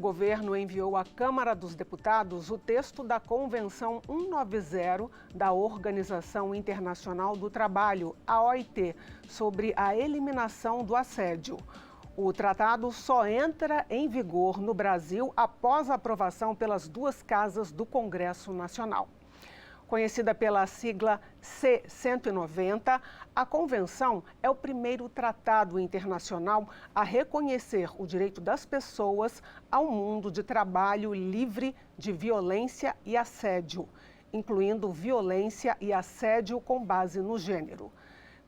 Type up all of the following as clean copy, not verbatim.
governo enviou à Câmara dos Deputados o texto da Convenção 190 da Organização Internacional do Trabalho, a OIT, sobre a eliminação do assédio. O tratado só entra em vigor no Brasil após a aprovação pelas duas casas do Congresso Nacional. Conhecida pela sigla C-190, a Convenção é o primeiro tratado internacional a reconhecer o direito das pessoas ao mundo de trabalho livre de violência e assédio, incluindo violência e assédio com base no gênero.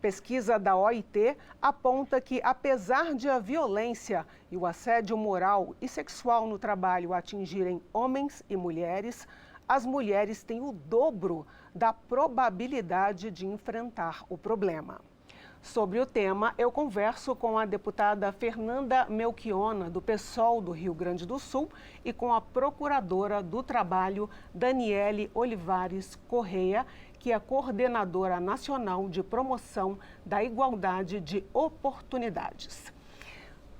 Pesquisa da OIT aponta que, apesar de a violência e o assédio moral e sexual no trabalho atingirem homens e mulheres, as mulheres têm o dobro da probabilidade de enfrentar o problema. Sobre o tema, eu converso com a deputada Fernanda Melchiona, do PSOL do Rio Grande do Sul, e com a procuradora do Trabalho, Daniele Olivares Correia, que é coordenadora nacional de promoção da igualdade de oportunidades.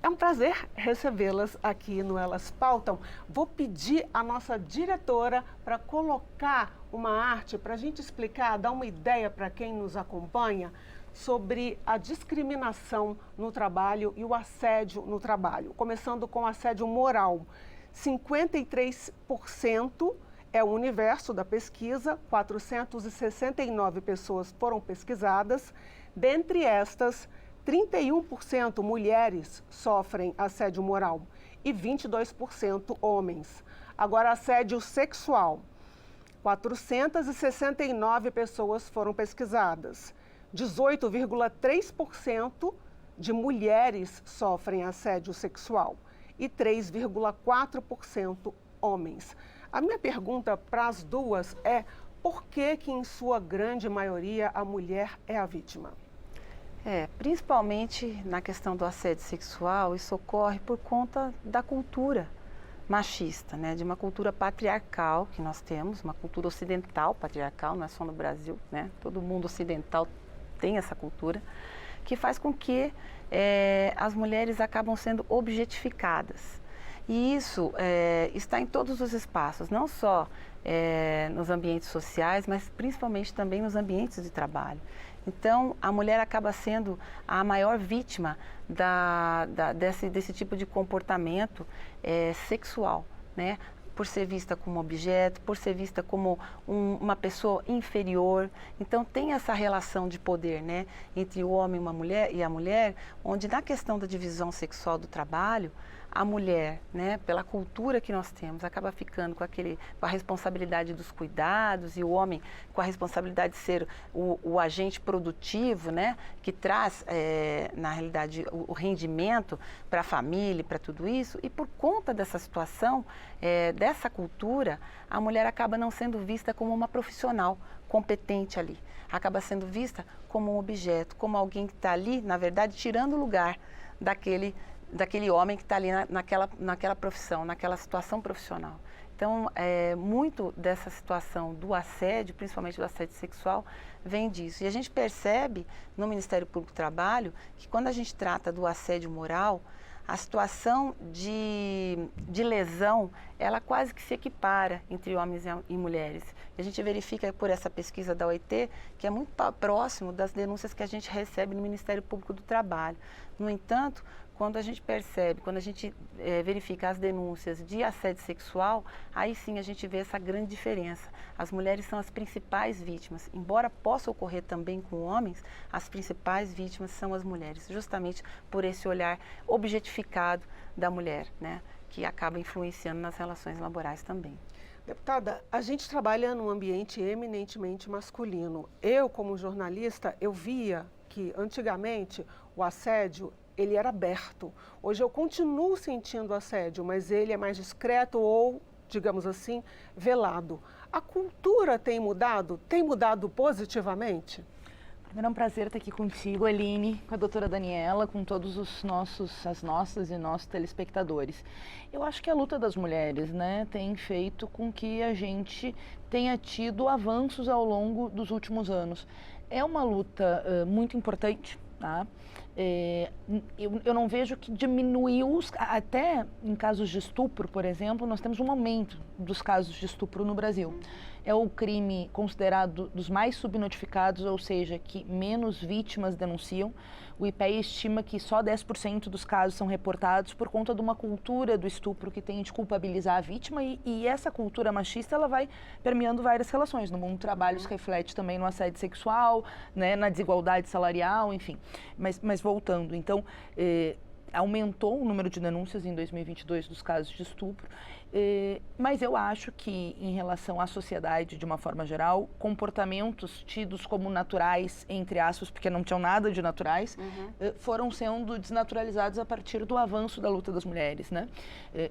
É um prazer recebê-las aqui no Elas Pautam. Vou pedir à nossa diretora para colocar uma arte para a gente explicar, dar uma ideia para quem nos acompanha sobre a discriminação no trabalho e o assédio no trabalho. Começando com assédio moral. 53% é o universo da pesquisa, 469 pessoas foram pesquisadas. Dentre estas, 31% mulheres sofrem assédio moral e 22% homens. Agora, assédio sexual. 469 pessoas foram pesquisadas. 18,3% de mulheres sofrem assédio sexual e 3,4% homens. A minha pergunta para as duas é: por que em sua grande maioria, a mulher é a vítima? Principalmente na questão do assédio sexual, isso ocorre por conta da cultura machista, né? De uma cultura patriarcal que nós temos, uma cultura ocidental patriarcal, não é só no Brasil, né? Todo mundo ocidental tem essa cultura, que faz com que as mulheres acabam sendo objetificadas. E isso está em todos os espaços, não só nos ambientes sociais, mas principalmente também nos ambientes de trabalho. Então, a mulher acaba sendo a maior vítima desse tipo de comportamento sexual, né? Por ser vista como objeto, por ser vista como uma pessoa inferior. Então, tem essa relação de poder, né, entre o homem e a mulher, onde na questão da divisão sexual do trabalho, a mulher, né, pela cultura que nós temos, acaba ficando com a responsabilidade dos cuidados, e o homem com a responsabilidade de ser o agente produtivo, né, que traz, na realidade, o rendimento para a família, para tudo isso. E por conta dessa situação, dessa cultura, a mulher acaba não sendo vista como uma profissional competente ali. Acaba sendo vista como um objeto, como alguém que está ali, na verdade, tirando o lugar daquele homem que está ali naquela profissão, naquela situação profissional. Então, muito dessa situação do assédio, principalmente do assédio sexual, vem disso. E a gente percebe no Ministério Público do Trabalho que quando a gente trata do assédio moral, a situação de lesão, ela quase que se equipara entre homens e mulheres. E a gente verifica por essa pesquisa da OIT que é muito próximo das denúncias que a gente recebe no Ministério Público do Trabalho. No entanto, quando a gente verifica as denúncias de assédio sexual, aí sim a gente vê essa grande diferença. As mulheres são as principais vítimas. Embora possa ocorrer também com homens, as principais vítimas são as mulheres, justamente por esse olhar objetificado da mulher, né, que acaba influenciando nas relações laborais também. Deputada, a gente trabalha num ambiente eminentemente masculino. Eu, como jornalista, eu via que antigamente o assédio ele era aberto. Hoje eu continuo sentindo assédio, mas ele é mais discreto ou, digamos assim, velado. A cultura tem mudado positivamente? Primeiro é um prazer estar aqui contigo, Aline, com a doutora Daniela, com todos as nossas e nossos telespectadores. Eu acho que a luta das mulheres, né, tem feito com que a gente tenha tido avanços ao longo dos últimos anos. É uma luta muito importante, tá? Eu não vejo que diminuiu, até em casos de estupro, por exemplo, nós temos um aumento dos casos de estupro no Brasil. É o crime considerado dos mais subnotificados, ou seja, que menos vítimas denunciam. O IPEA estima que só 10% dos casos são reportados por conta de uma cultura do estupro que tem de culpabilizar a vítima e essa cultura machista ela vai permeando várias relações. No mundo do trabalho isso reflete também no assédio sexual, né, na desigualdade salarial, enfim. Mas voltando, então, aumentou o número de denúncias em 2022 dos casos de estupro, mas eu acho que, em relação à sociedade, de uma forma geral, comportamentos tidos como naturais, entre aspas, porque não tinham nada de naturais, foram sendo desnaturalizados a partir do avanço da luta das mulheres, né?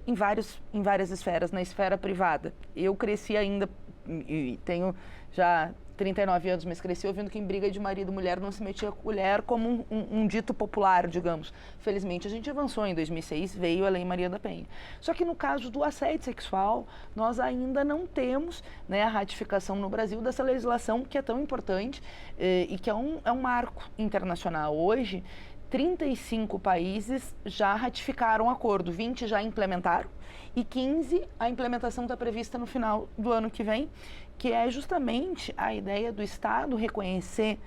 Em várias esferas. Na esfera privada, eu cresci ainda, e tenho já 39 anos, mas cresci ouvindo que em briga de marido e mulher não se metia a colher, como um dito popular, digamos. Felizmente a gente avançou, em 2006 veio a Lei Maria da Penha. Só que no caso do assédio sexual, nós ainda não temos, né, a ratificação no Brasil dessa legislação que é tão importante e que é um marco internacional. Hoje, 35 países já ratificaram o acordo, 20 já implementaram e 15 a implementação está prevista no final do ano que vem, que é justamente a ideia do Estado reconhecer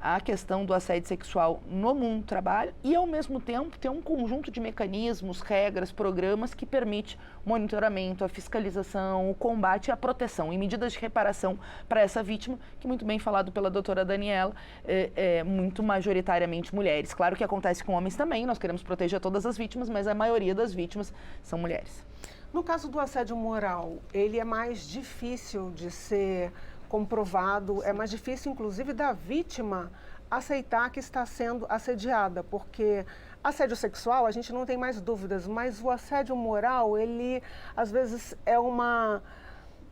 a questão do assédio sexual no mundo do trabalho e, ao mesmo tempo, ter um conjunto de mecanismos, regras, programas que permite o monitoramento, a fiscalização, o combate e a proteção e medidas de reparação para essa vítima, que, muito bem falado pela doutora Daniela, é muito majoritariamente mulheres. Claro que acontece com homens também, nós queremos proteger todas as vítimas, mas a maioria das vítimas são mulheres. No caso do assédio moral, ele é mais difícil de ser comprovado, é mais difícil, inclusive, da vítima aceitar que está sendo assediada, porque assédio sexual a gente não tem mais dúvidas, mas o assédio moral, ele às vezes é uma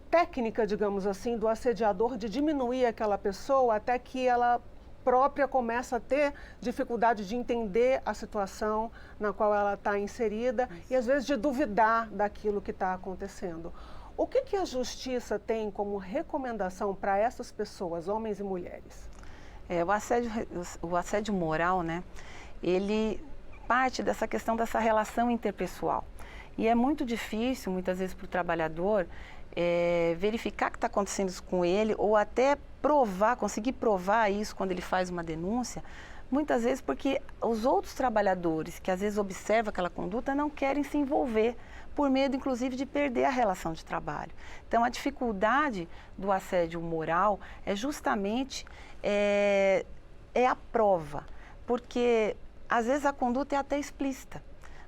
técnica, digamos assim, do assediador de diminuir aquela pessoa até que ela própria começa a ter dificuldade de entender a situação na qual ela está inserida e às vezes de duvidar daquilo que está acontecendo. O que a justiça tem como recomendação para essas pessoas, homens e mulheres? O assédio moral, né, ele parte dessa questão dessa relação interpessoal. E é muito difícil, muitas vezes, para o trabalhador verificar o que está acontecendo com ele ou até conseguir provar isso quando ele faz uma denúncia, muitas vezes porque os outros trabalhadores que às vezes observam aquela conduta não querem se envolver, por medo inclusive de perder a relação de trabalho. Então a dificuldade do assédio moral é justamente a prova, porque às vezes a conduta é até explícita.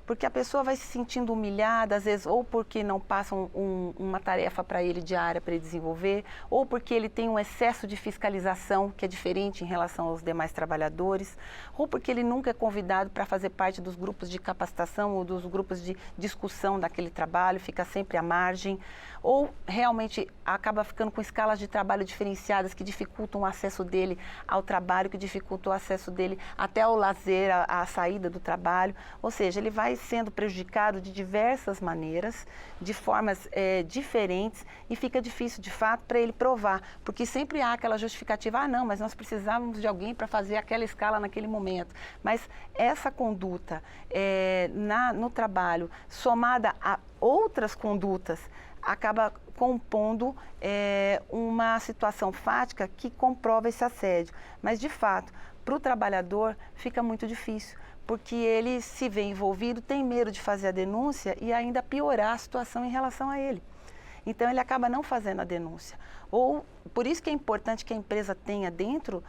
Porque a pessoa vai se sentindo humilhada, às vezes, ou porque não passam uma tarefa para ele diária para ele desenvolver, ou porque ele tem um excesso de fiscalização, que é diferente em relação aos demais trabalhadores, ou porque ele nunca é convidado para fazer parte dos grupos de capacitação ou dos grupos de discussão daquele trabalho, fica sempre à margem, ou realmente acaba ficando com escalas de trabalho diferenciadas que dificultam o acesso dele ao trabalho, que dificultam o acesso dele até ao lazer, a saída do trabalho, ou seja, ele vai sendo prejudicado de diversas maneiras, de formas diferentes e fica difícil, de fato, para ele provar, porque sempre há aquela justificativa, não, mas nós precisávamos de alguém para fazer aquela escala naquele momento. Mas essa conduta no trabalho, somada a outras condutas, acaba compondo uma situação fática que comprova esse assédio. Mas, de fato, para o trabalhador fica muito difícil, porque ele se vê envolvido, tem medo de fazer a denúncia e ainda piorar a situação em relação a ele. Então, ele acaba não fazendo a denúncia. Ou, por isso que é importante que a empresa tenha dentro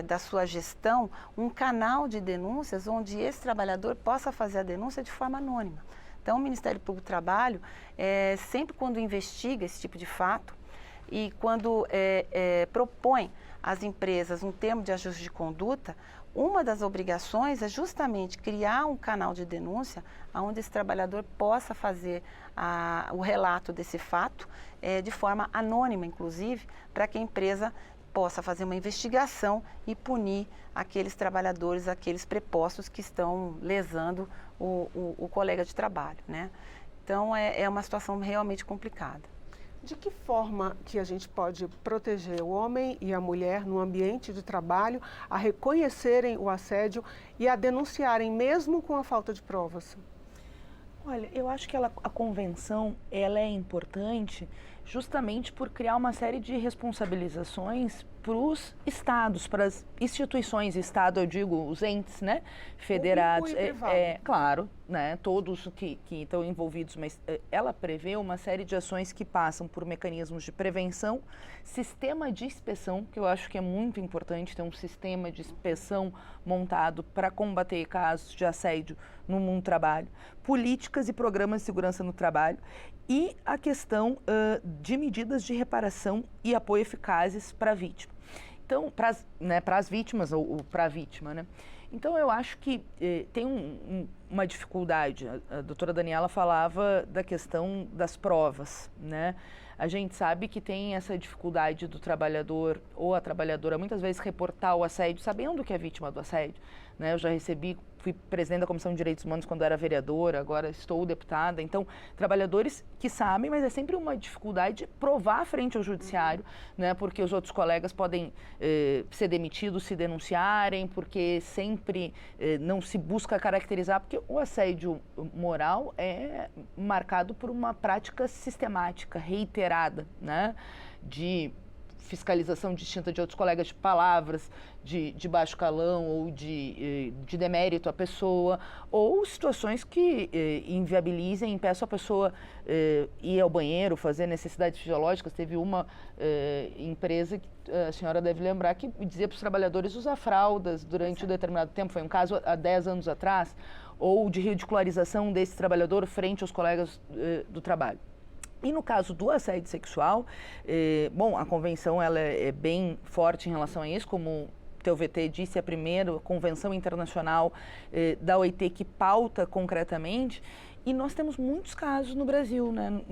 da sua gestão um canal de denúncias onde esse trabalhador possa fazer a denúncia de forma anônima. Então, o Ministério Público do Trabalho, sempre quando investiga esse tipo de fato e quando propõe às empresas um termo de ajuste de conduta, uma das obrigações é justamente criar um canal de denúncia onde esse trabalhador possa fazer o relato desse fato de forma anônima, inclusive, para que a empresa possa fazer uma investigação e punir aqueles trabalhadores, aqueles prepostos que estão lesando o colega de trabalho, né? Então, é uma situação realmente complicada. De que forma que a gente pode proteger o homem e a mulher no ambiente de trabalho a reconhecerem o assédio e a denunciarem mesmo com a falta de provas? Olha, eu acho que a convenção ela é importante justamente por criar uma série de responsabilizações para os estados, para as instituições, estado eu digo os entes, né, federados, Público e privado. Claro, né, todos que estão envolvidos, mas ela prevê uma série de ações que passam por mecanismos de prevenção, sistema de inspeção, que eu acho que é muito importante ter um sistema de inspeção montado para combater casos de assédio no mundo do trabalho, políticas e programas de segurança no trabalho e a questão de medidas de reparação e apoio eficazes para a vítima. Então, para as vítimas ou para a vítima, né? Então, eu acho que tem uma dificuldade. A doutora Daniela falava da questão das provas, né? A gente sabe que tem essa dificuldade do trabalhador ou a trabalhadora muitas vezes reportar o assédio sabendo que é vítima do assédio, né? Eu já fui presidente da Comissão de Direitos Humanos quando era vereadora, agora estou deputada. Então, trabalhadores que sabem, mas é sempre uma dificuldade provar frente ao judiciário, né? Porque os outros colegas podem ser demitidos se denunciarem, porque sempre não se busca caracterizar, porque o assédio moral é marcado por uma prática sistemática, reiterada, né? De fiscalização distinta de outros colegas de palavras, de baixo calão ou de demérito à pessoa, ou situações que inviabilizem, impeçam a pessoa ir ao banheiro, fazer necessidades fisiológicas. Teve uma empresa, que a senhora deve lembrar, que dizia para os trabalhadores usar fraldas durante um determinado tempo, foi um caso há 10 anos atrás, ou de ridicularização desse trabalhador frente aos colegas do trabalho. E no caso do assédio sexual, bom, a convenção ela é bem forte em relação a isso, como o TUVT disse, é a primeira convenção internacional da OIT que pauta concretamente, e nós temos muitos casos no Brasil, né?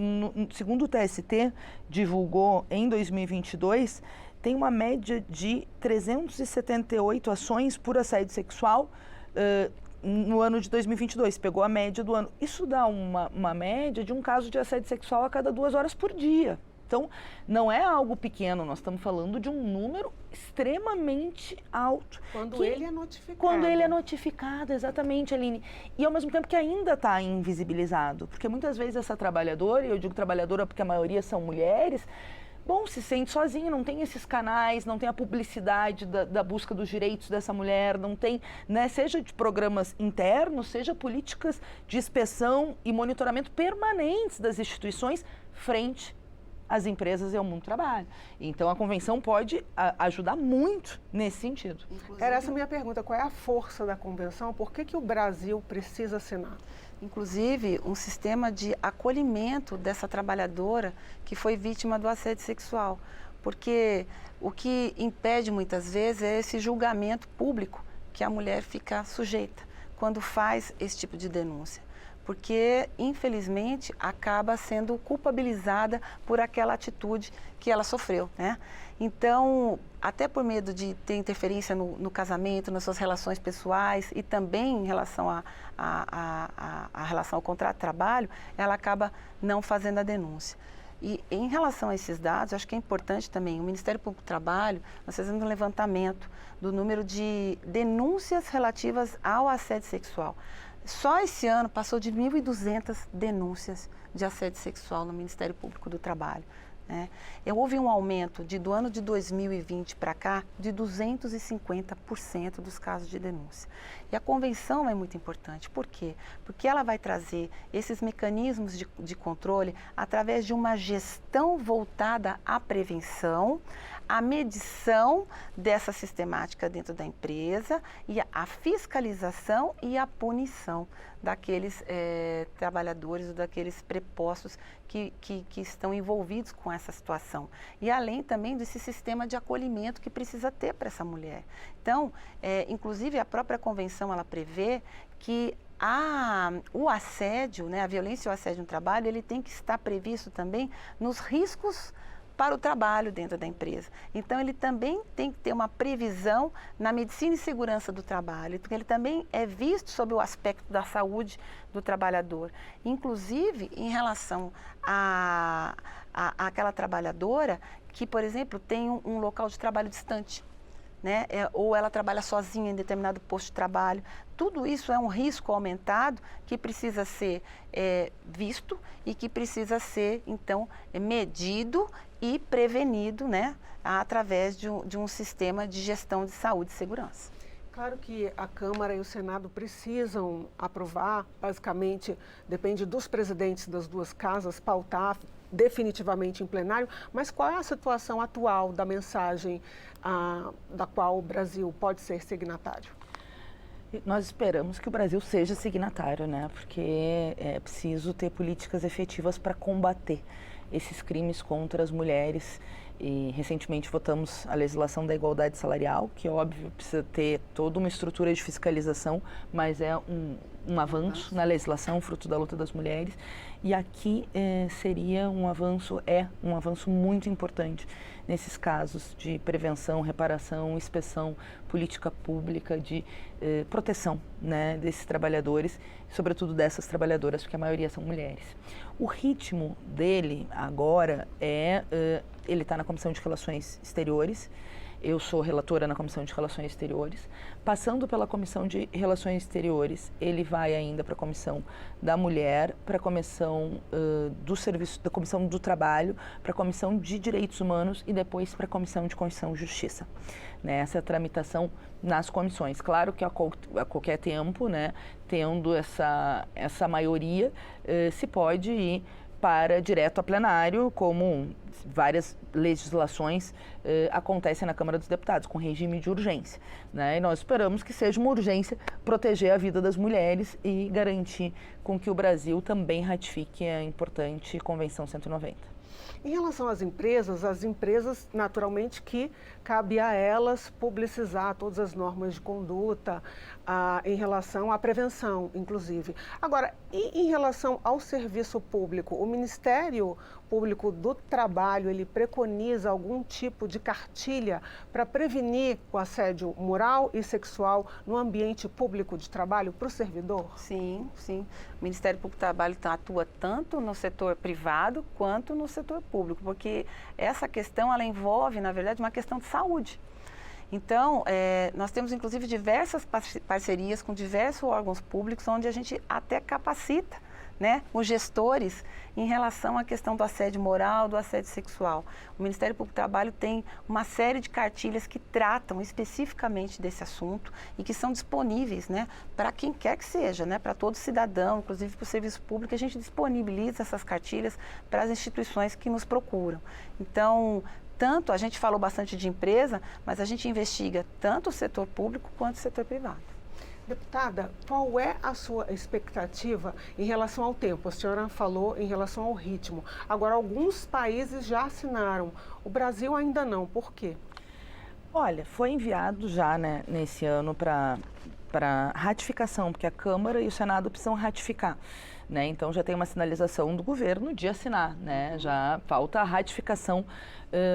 Segundo o TST, divulgou em 2022, tem uma média de 378 ações por assédio sexual no ano de 2022, pegou a média do ano. Isso dá uma média de um caso de assédio sexual a cada 2 horas por dia. Então, não é algo pequeno, nós estamos falando de um número extremamente alto. Quando ele é notificado. Quando ele é notificado, exatamente, Aline. E ao mesmo tempo que ainda está invisibilizado, porque muitas vezes essa trabalhadora, e eu digo trabalhadora porque a maioria são mulheres, bom, se sente sozinha, não tem esses canais, não tem a publicidade da busca dos direitos dessa mulher, não tem, né, seja de programas internos, seja políticas de inspeção e monitoramento permanentes das instituições frente às empresas e ao mundo do trabalho. Então, a convenção pode ajudar muito nesse sentido. Era essa a minha pergunta, qual é a força da convenção? Por que o Brasil precisa assinar? Inclusive, um sistema de acolhimento dessa trabalhadora que foi vítima do assédio sexual. Porque o que impede muitas vezes é esse julgamento público que a mulher fica sujeita quando faz esse tipo de denúncia. Porque, infelizmente, acaba sendo culpabilizada por aquela atitude que ela sofreu, né? Então, até por medo de ter interferência no casamento, nas suas relações pessoais e também em relação à relação ao contrato de trabalho, ela acaba não fazendo a denúncia. E em relação a esses dados, acho que é importante também, o Ministério Público do Trabalho, nós fizemos um levantamento do número de denúncias relativas ao assédio sexual. Só esse ano passou de 1.200 denúncias de assédio sexual no Ministério Público do Trabalho, né? Houve um aumento do ano de 2020 para cá de 250% dos casos de denúncia. E a convenção é muito importante. Por quê? Porque ela vai trazer esses mecanismos de controle através de uma gestão voltada à prevenção, a medição dessa sistemática dentro da empresa e a fiscalização e a punição daqueles trabalhadores ou daqueles prepostos que estão envolvidos com essa situação. E além também desse sistema de acolhimento que precisa ter para essa mulher. Então, inclusive a própria convenção ela prevê que o assédio, né, a violência e o assédio no trabalho, ele tem que estar previsto também nos riscos para o trabalho dentro da empresa. Então, ele também tem que ter uma previsão na medicina e segurança do trabalho, porque ele também é visto sob o aspecto da saúde do trabalhador. Inclusive, em relação àquela trabalhadora que, por exemplo, tem um local de trabalho distante, né? Ou ela trabalha sozinha em determinado posto de trabalho. Tudo isso é um risco aumentado que precisa ser visto e que precisa ser, então, medido e prevenido, né? Através de um sistema de gestão de saúde e segurança. Claro que a Câmara e o Senado precisam aprovar, basicamente depende dos presidentes das duas casas, pautar definitivamente em plenário, mas qual é a situação atual da mensagem da qual o Brasil pode ser signatário? Nós esperamos que o Brasil seja signatário, né? Porque é preciso ter políticas efetivas para combater esses crimes contra as mulheres. E recentemente votamos a legislação da igualdade salarial, que óbvio precisa ter toda uma estrutura de fiscalização, mas é um avanço na legislação, fruto da luta das mulheres. E aqui seria um avanço muito importante nesses casos de prevenção, reparação, inspeção, política pública de proteção, né, desses trabalhadores, sobretudo dessas trabalhadoras, porque a maioria são mulheres. O ritmo dele agora ele está na Comissão de Relações Exteriores. Eu sou relatora na Comissão de Relações Exteriores. Passando pela Comissão de Relações Exteriores, ele vai ainda para a Comissão da Mulher, para a Comissão do Serviço, da Comissão do Trabalho, para a Comissão de Direitos Humanos e depois para a Comissão de Constituição e Justiça. Né, essa tramitação nas comissões. Claro que a qualquer tempo, né, tendo essa maioria, se pode ir para direto a plenário, como várias legislações acontecem na Câmara dos Deputados, com regime de urgência. Né? E nós esperamos que seja uma urgência proteger a vida das mulheres e garantir com que o Brasil também ratifique a importante Convenção 190. Em relação às empresas naturalmente que cabe a elas publicizar todas as normas de conduta em relação à prevenção, inclusive. Agora, e em relação ao serviço público, o Ministério Público do Trabalho, ele preconiza algum tipo de cartilha para prevenir o assédio moral e sexual no ambiente público de trabalho para o servidor? Sim, sim. O Ministério Público do Trabalho atua tanto no setor privado quanto no setor público, porque essa questão, ela envolve, na verdade, uma questão de saúde. Então, nós temos, inclusive, diversas parcerias com diversos órgãos públicos, onde a gente até capacita, né, os gestores em relação à questão do assédio moral, do assédio sexual. O Ministério Público do Trabalho tem uma série de cartilhas que tratam especificamente desse assunto e que são disponíveis, né, para quem quer que seja, né, para todo cidadão, inclusive para o serviço público. A gente disponibiliza essas cartilhas para as instituições que nos procuram. Então, a gente falou bastante de empresa, mas a gente investiga tanto o setor público quanto o setor privado. Deputada, qual é a sua expectativa em relação ao tempo? A senhora falou em relação ao ritmo. Agora, alguns países já assinaram, o Brasil ainda não. Por quê? Olha, foi enviado já, né, nesse ano para ratificação, porque a Câmara e o Senado precisam ratificar. Né? Então, já tem uma sinalização do governo de assinar, né? Já falta a ratificação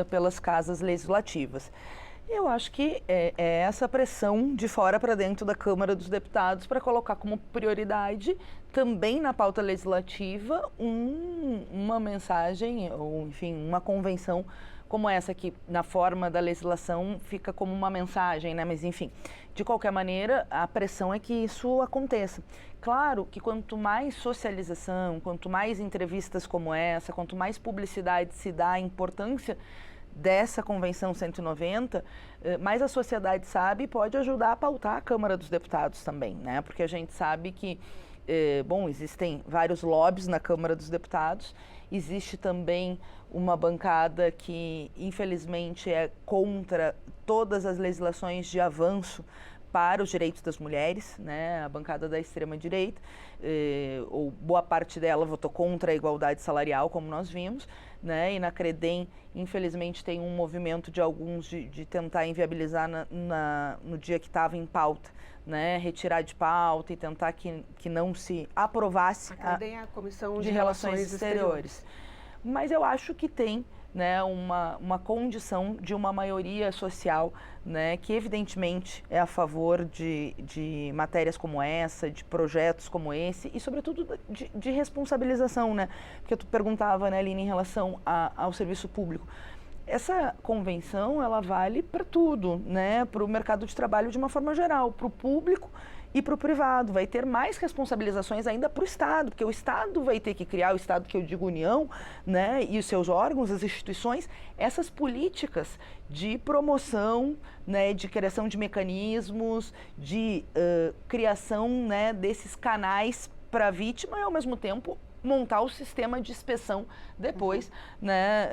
pelas casas legislativas. Eu acho que é essa pressão de fora para dentro da Câmara dos Deputados para colocar como prioridade também na pauta legislativa uma mensagem, ou enfim, uma convenção como essa que na forma da legislação fica como uma mensagem, né? Mas enfim, de qualquer maneira, a pressão é que isso aconteça. Claro que quanto mais socialização, quanto mais entrevistas como essa, quanto mais publicidade se dá à importância dessa Convenção 190, mais a sociedade sabe e pode ajudar a pautar a Câmara dos Deputados também, né? Porque a gente sabe que, existem vários lobbies na Câmara dos Deputados, existe também uma bancada que, infelizmente, é contra todas as legislações de avanço para os direitos das mulheres, né? A bancada da extrema-direita, ou boa parte dela votou contra a igualdade salarial, como nós vimos, né? E na CREDEM, infelizmente, tem um movimento de alguns de tentar inviabilizar no dia que estava em pauta, né? Retirar de pauta e tentar que não se aprovasse a CREDEM é a Comissão de Relações Exteriores. Mas eu acho que tem né, uma condição de uma maioria social, né, que evidentemente é a favor de matérias como essa, de projetos como esse e, sobretudo, de responsabilização, né? Porque tu perguntava, né, Aline, em relação ao serviço público. Essa convenção, ela vale para tudo, né, para o mercado de trabalho de uma forma geral, para o público e para o privado. Vai ter mais responsabilizações ainda para o Estado, porque o Estado vai ter que criar, o Estado que eu digo União, né, e os seus órgãos, as instituições, essas políticas de promoção, né, de criação de mecanismos, de criação, né, desses canais para a vítima e, ao mesmo tempo, montar o sistema de inspeção depois, né,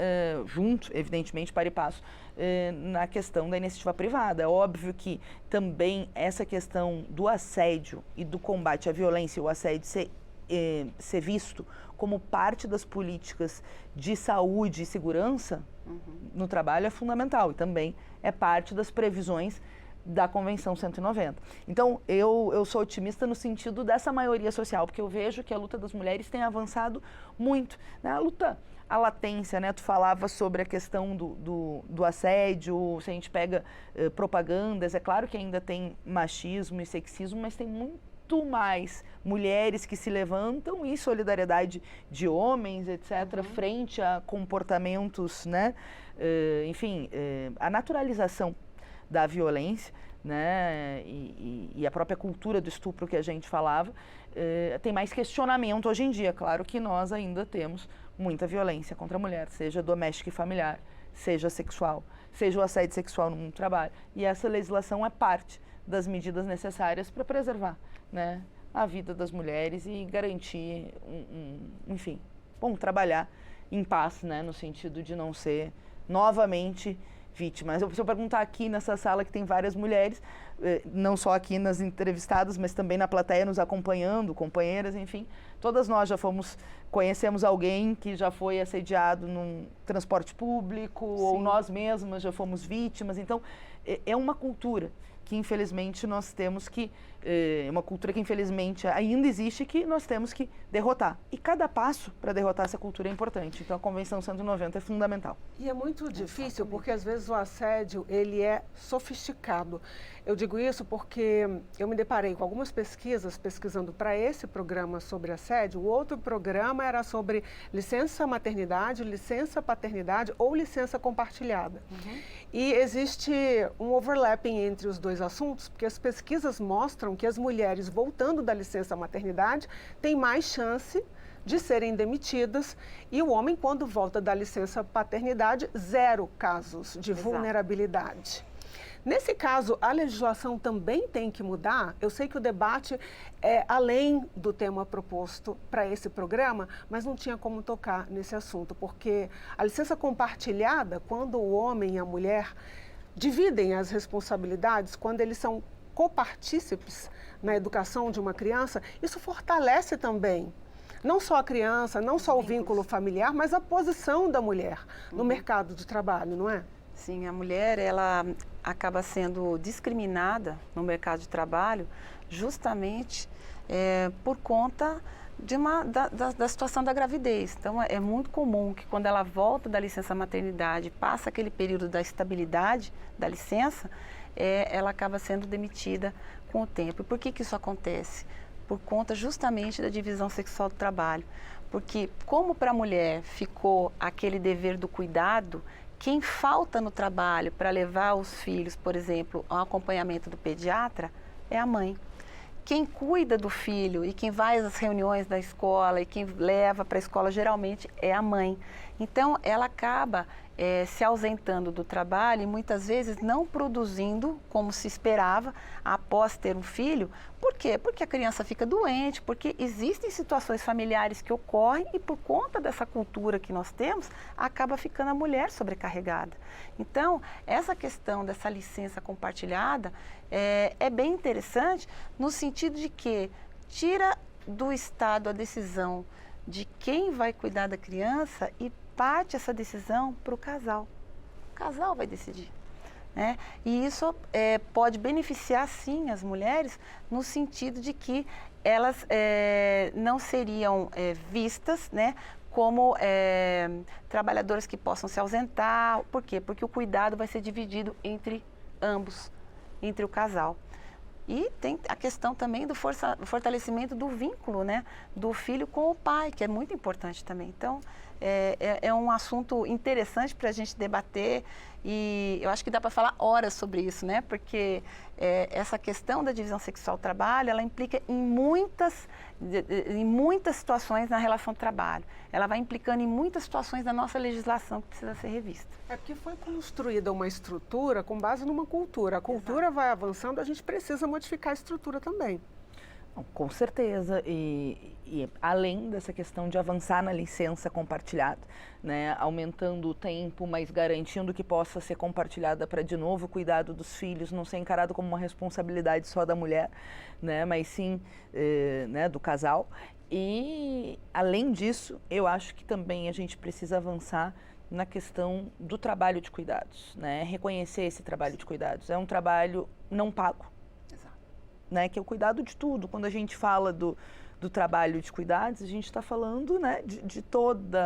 junto, evidentemente, para e passo, na questão da iniciativa privada. É óbvio que também essa questão do assédio e do combate à violência e o assédio ser visto como parte das políticas de saúde e segurança no trabalho é fundamental e também é parte das previsões da Convenção 190. Então, eu sou otimista no sentido dessa maioria social, porque eu vejo que a luta das mulheres tem avançado muito, né? A latência, né? Tu falava sobre a questão do assédio, se a gente pega propagandas, é claro que ainda tem machismo e sexismo, mas tem muito mais mulheres que se levantam e solidariedade de homens, etc., frente a comportamentos, né? Enfim, a naturalização da violência, né, e a própria cultura do estupro que a gente falava, tem mais questionamento hoje em dia. Claro que nós ainda temos muita violência contra a mulher, seja doméstica e familiar, seja sexual, seja o assédio sexual no mundo do trabalho. E essa legislação é parte das medidas necessárias para preservar, né, a vida das mulheres e garantir, enfim, trabalhar em paz, né, no sentido de não ser novamente vítimas. Se eu perguntar aqui nessa sala que tem várias mulheres, não só aqui nas entrevistadas, mas também na plateia nos acompanhando, companheiras, enfim, todas nós já conhecemos alguém que já foi assediado num transporte público, sim, ou nós mesmas já fomos vítimas. Então, é uma cultura que infelizmente nós temos que, uma cultura que infelizmente ainda existe, que nós temos que derrotar. E cada passo para derrotar essa cultura é importante. Então a Convenção 190 é fundamental. E é muito difícil porque às vezes o assédio ele é sofisticado. Eu digo isso porque eu me deparei com algumas pesquisas, pesquisando para esse programa sobre assédio. O outro programa era sobre licença maternidade, licença paternidade ou licença compartilhada. E existe um overlapping entre os dois assuntos, porque as pesquisas mostram que as mulheres voltando da licença maternidade têm mais chance de serem demitidas e o homem, quando volta da licença paternidade, 0 casos de vulnerabilidade. Nesse caso, a legislação também tem que mudar. Eu sei que o debate é além do tema proposto para esse programa, mas não tinha como tocar nesse assunto, porque a licença compartilhada, quando o homem e a mulher dividem as responsabilidades, quando eles são copartícipes na educação de uma criança, isso fortalece também não só a criança, não só o vínculo familiar, mas a posição da mulher no mercado de trabalho, não é? Sim, a mulher, ela acaba sendo discriminada no mercado de trabalho justamente por conta da situação da gravidez. Então, é muito comum que quando ela volta da licença maternidade, passa aquele período da estabilidade da licença, ela acaba sendo demitida com o tempo. E por que isso acontece? Por conta justamente da divisão sexual do trabalho. Porque como para a mulher ficou aquele dever do cuidado, quem falta no trabalho para levar os filhos, por exemplo, ao acompanhamento do pediatra, é a mãe. Quem cuida do filho e quem vai às reuniões da escola e quem leva para a escola geralmente é a mãe. Então, ela acaba se ausentando do trabalho e muitas vezes não produzindo como se esperava após ter um filho. Por quê? Porque a criança fica doente, porque existem situações familiares que ocorrem e por conta dessa cultura que nós temos, acaba ficando a mulher sobrecarregada. Então, essa questão dessa licença compartilhada é bem interessante no sentido de que tira do Estado a decisão de quem vai cuidar da criança e parte essa decisão para o casal. O casal vai decidir. Né? E isso pode beneficiar, sim, as mulheres no sentido de que elas não seriam vistas, né, como trabalhadoras que possam se ausentar. Por quê? Porque o cuidado vai ser dividido entre ambos, entre o casal. E tem a questão também do fortalecimento do vínculo, né, do filho com o pai, que é muito importante também. Então, é um assunto interessante para a gente debater e eu acho que dá para falar horas sobre isso, né? Porque essa questão da divisão sexual-trabalho, ela implica em muitas situações na relação trabalho. Ela vai implicando em muitas situações da nossa legislação que precisa ser revista. É porque foi construída uma estrutura com base numa cultura. A cultura vai avançando, a gente precisa modificar a estrutura também. Com certeza, e além dessa questão de avançar na licença compartilhada, né, aumentando o tempo, mas garantindo que possa ser compartilhada para, de novo, o cuidado dos filhos, não ser encarado como uma responsabilidade só da mulher, né, mas sim né, do casal. E, além disso, eu acho que também a gente precisa avançar na questão do trabalho de cuidados, né, reconhecer esse trabalho de cuidados. É um trabalho não pago. Né, que é o cuidado de tudo. Quando a gente fala do trabalho de cuidados, a gente está falando, né, de todo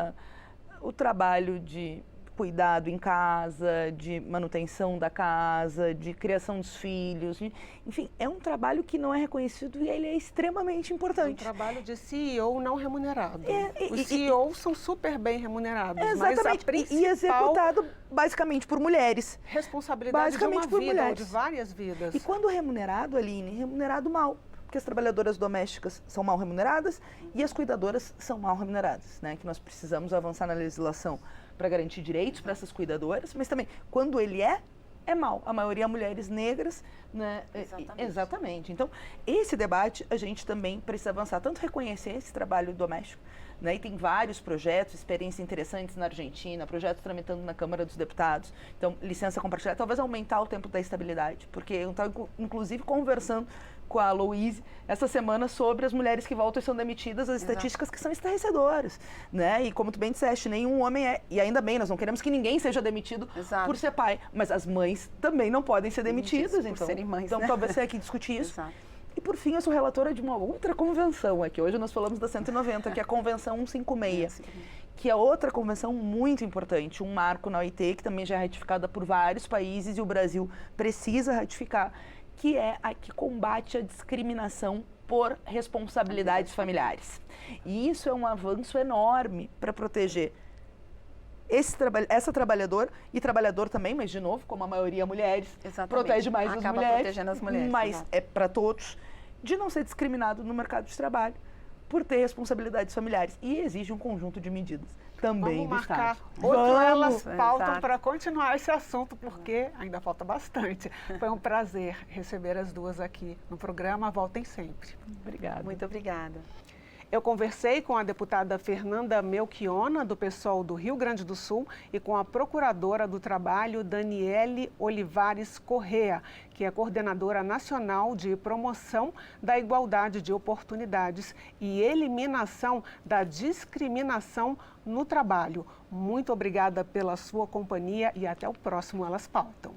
o trabalho de cuidado em casa, de manutenção da casa, de criação dos filhos. Enfim, é um trabalho que não é reconhecido e ele é extremamente importante. É um trabalho de CEO não remunerado. Os CEOs são super bem remunerados, exatamente, mas a principal... E executado basicamente por mulheres. Responsabilidade basicamente de uma por vida mulheres. ou de várias vidas. E quando remunerado, Aline, remunerado mal. Porque as trabalhadoras domésticas são mal remuneradas e as cuidadoras são mal remuneradas, né? Que nós precisamos avançar na legislação para garantir direitos para essas cuidadoras, mas também, quando ele é mal. A maioria mulheres negras, né? Exatamente. Então, esse debate a gente também precisa avançar, tanto reconhecer esse trabalho doméstico, né? E tem vários projetos, experiências interessantes na Argentina, projetos tramitando na Câmara dos Deputados. Então, licença compartilhada, talvez aumentar o tempo da estabilidade, porque eu estava, inclusive, conversando com a Louise essa semana sobre as mulheres que voltam e são demitidas, as estatísticas que são estarrecedoras, né? E como tu bem disseste, nenhum homem e ainda bem, nós não queremos que ninguém seja demitido por ser pai, mas as mães também não podem ser demitidas, por serem mães, então né? talvez você aqui discutir isso. Exato. E por fim, eu sou relatora de uma outra convenção aqui. Hoje nós falamos da 190, que é a Convenção 156, que é outra convenção muito importante, um marco na OIT, que também já é ratificada por vários países e o Brasil precisa ratificar, que é a que combate a discriminação por responsabilidades familiares. E isso é um avanço enorme para proteger essa trabalhadora e trabalhador também, mas de novo, como a maioria mulheres, protege mais as mulheres, protegendo as mulheres, mas é para todos, de não ser discriminado no mercado de trabalho por ter responsabilidades familiares e exige um conjunto de medidas também do Estado. Outro Elas Pautam para continuar esse assunto, porque ainda falta bastante. Foi um prazer receber as duas aqui no programa. Voltem sempre. Obrigada. Muito obrigada. Eu conversei com a deputada Fernanda Melchiona, do PSOL do Rio Grande do Sul, e com a procuradora do Trabalho, Daniele Olivares Correa, que é coordenadora nacional de promoção da igualdade de oportunidades e eliminação da discriminação no trabalho. Muito obrigada pela sua companhia e até o próximo Elas Pautam.